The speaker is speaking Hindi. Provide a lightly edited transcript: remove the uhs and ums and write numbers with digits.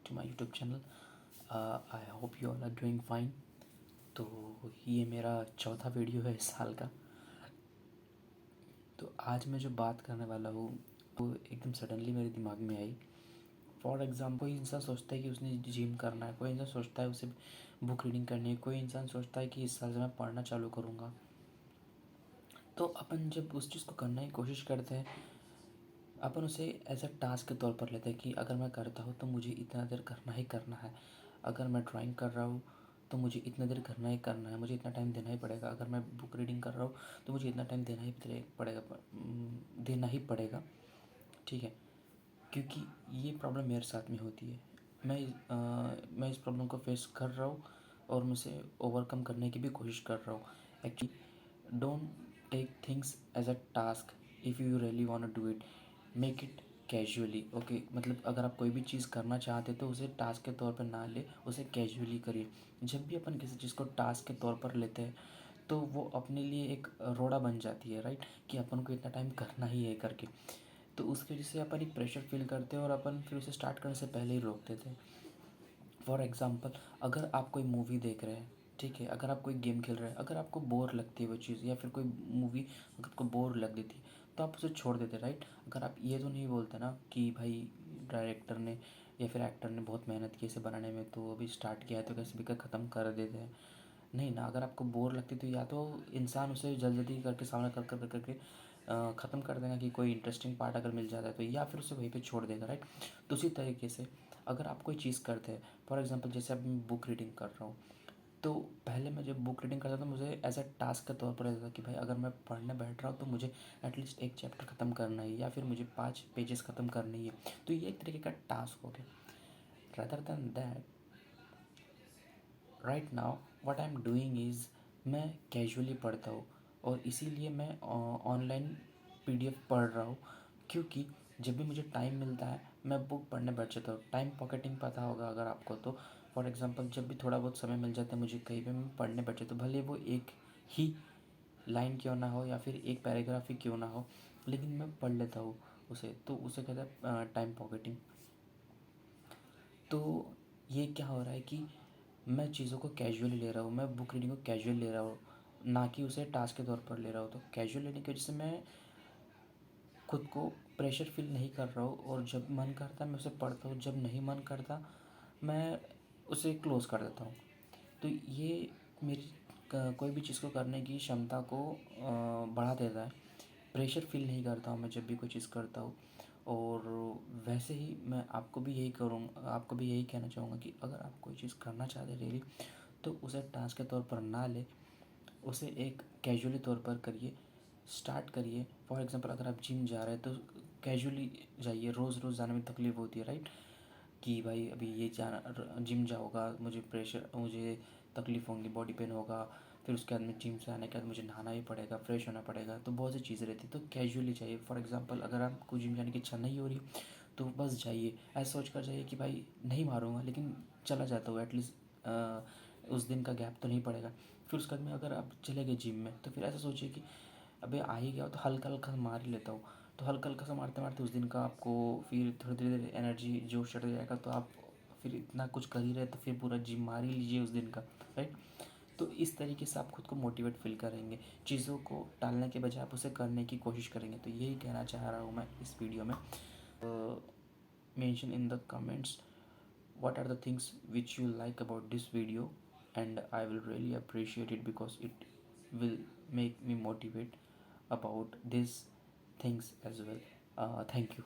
to my YouTube channel. I hope you all are doing fine. तो ये मेरा चौथा वीडियो है इस साल का। तो आज मैं जो बात करने वाला हूँ वो एकदम सडनली मेरे दिमाग में आई। फॉर एग्ज़ाम्पल कोई इंसान सोचता है कि उसने जिम करना है, कोई इंसान सोचता है उसे बुक रीडिंग करनी है, कोई इंसान सोचता है कि इस साल से मैं पढ़ना चालू करूँगा। तो अपन जब उस चीज़ को करने की कोशिश करते हैं, अपन उसे एज अ टास्क के तौर पर लेते हैं कि अगर मैं करता हूँ तो मुझे इतना देर करना ही करना है। अगर मैं ड्राइंग कर रहा हूँ तो मुझे इतना देर करना ही करना है, मुझे इतना टाइम देना ही पड़ेगा। अगर मैं बुक रीडिंग कर रहा हूँ तो मुझे इतना टाइम देना ही पड़ेगा, ठीक है। क्योंकि ये प्रॉब्लम मेरे साथ में होती है। मैं इस प्रॉब्लम को फेस कर रहा हूँ और मैं उसे ओवरकम करने की भी कोशिश कर रहा हूँ। Actually don't take things as a task. If you really want to do it, make it casually. Okay, मतलब अगर आप कोई भी चीज़ करना चाहते तो उसे टास्क के तौर पर ना ले, उसे कैजुअली करिए। जब भी अपन किसी चीज़ को टास्क के तौर पर लेते हैं तो वो अपने लिए एक रोड़ा बन जाती है, राइट, कि अपन को इतना टाइम करना ही है करके। तो उसकी वजह से अपन एक प्रेशर फील करते हैं और अपन फिर उसे स्टार्ट करने से पहले ही रोक देते हैं। फॉर एग्ज़ाम्पल, अगर आप कोई मूवी देख रहे हैं, ठीक है, अगर आप कोई गेम खेल रहे हैं, अगर आपको बोर लगती है वो चीज़, या फिर कोई मूवी अगर आपको बोर लग देती है तो आप उसे छोड़ देते, राइट। अगर आप ये तो नहीं बोलते ना कि भाई डायरेक्टर ने या फिर एक्टर ने बहुत मेहनत की इसे बनाने में, तो अभी स्टार्ट किया है तो कैसे भी कर ख़त्म कर देते हैं। नहीं ना, अगर आपको बोर लगती तो या तो इंसान उसे जल्दी करके सामना करके ख़त्म कर देगा कि कोई इंटरेस्टिंग पार्ट अगर मिल जाता है तो, या फिर उसे वहीं पे छोड़ देगा, राइट। तो उसी तरीके से अगर आप कोई चीज़ करते हैं, फॉर एग्ज़ाम्पल जैसे अब मैं बुक रीडिंग कर रहा हूँ, तो पहले मैं जब बुक रीडिंग करता था मुझे एज अ टास्क के तौर पर रहता था कि भाई अगर मैं पढ़ने बैठ रहा हूँ तो मुझे एटलीस्ट एक चैप्टर ख़त्म करना है या फिर मुझे 5 पेजेस ख़त्म करनी है। तो ये एक तरीके का टास्क हो गया। Rather than that, right now what I am doing is मैं कैजुअली पढ़ता हूँ, और इसीलिए मैं ऑनलाइन पीडीएफ पढ़ रहा हूँ। क्योंकि जब भी मुझे टाइम मिलता है मैं बुक पढ़ने बैठ जाता हूँ। टाइम पॉकेटिंग पता होगा अगर आपको तो। फॉर एग्ज़ाम्पल जब भी थोड़ा बहुत समय मिल जाता है मुझे कहीं पे, मैं पढ़ने बैठ जाता हूँ, भले वो एक ही लाइन क्यों ना हो या फिर एक पैराग्राफ ही क्यों ना हो, लेकिन मैं पढ़ लेता हूँ उसे। तो उसे कहते हैं टाइम पॉकेटिंग। तो ये क्या हो रहा है कि मैं चीज़ों को कैजुअली ले रहा हूँ, मैं बुक रीडिंग को कैजुअल ले रहा हूँ, ना कि उसे टास्क के तौर पर ले रहा हूँ। तो कैजुअल लेने की वजह से मैं खुद को प्रेशर फील नहीं कर रहा हूँ, और जब मन करता है मैं उसे पढ़ता हूँ, जब नहीं मन करता मैं उसे क्लोज़ कर देता हूँ। तो ये मेरी कोई भी चीज़ को करने की क्षमता को बढ़ा देता है। प्रेशर फील नहीं करता हूँ मैं जब भी कोई चीज़ करता हूँ। और वैसे ही मैं आपको भी यही कहना चाहूँगा कि अगर आप कोई चीज़ करना चाहते हैं रियली, तो उसे टास्क के तौर पर ना ले, उसे एक कैजुअली तौर पर करिए, स्टार्ट करिए। फॉर एग्ज़ाम्पल अगर आप जिम जा रहे हैं तो कैजुअली जाइए। रोज़ रोज़ जाने में तकलीफ़ होती है, राइट, कि भाई अभी ये जाना, जिम जाऊँगा, मुझे तकलीफ़ होंगी, बॉडी पेन होगा, फिर उसके बाद में जिम से आने के बाद मुझे नहाना ही पड़ेगा, फ्रेश होना पड़ेगा, तो बहुत सी चीज़ें रहती हैं। तो कैजुअली जाइए। फॉर एग्ज़ाम्पल अगर आपको जिम जाने की इच्छा नहीं हो रही तो बस जाइए, ऐसा सोच कर जाइए कि भाई नहीं मारूँगा लेकिन चला जाता हूँ, एटलीस्ट उस दिन का गैप तो नहीं पड़ेगा। फिर उसके बाद में अगर आप चले गए जिम में तो फिर ऐसा सोचिए कि अबे आ ही गया हो तो हल्का हल्का मार ही लेता हूँ। तो हल्का हल्का सा मारते मारते उस दिन का आपको फिर थोड़ी धीरे धीरे एनर्जी जोश चढ़ जाएगा, तो आप फिर इतना कुछ कर ही रहे तो फिर पूरा जिम मार ही लीजिए उस दिन का, राइट। तो इस तरीके से आप खुद को मोटिवेट फील करेंगे, चीज़ों को टालने के बजाय आप उसे करने की कोशिश करेंगे। तो यही कहना चाह रहा हूँ मैं इस वीडियो में। Mention in the comments what are the things which you like about this video, and I will really appreciate it because it will make me motivate about these things as well. Thank you.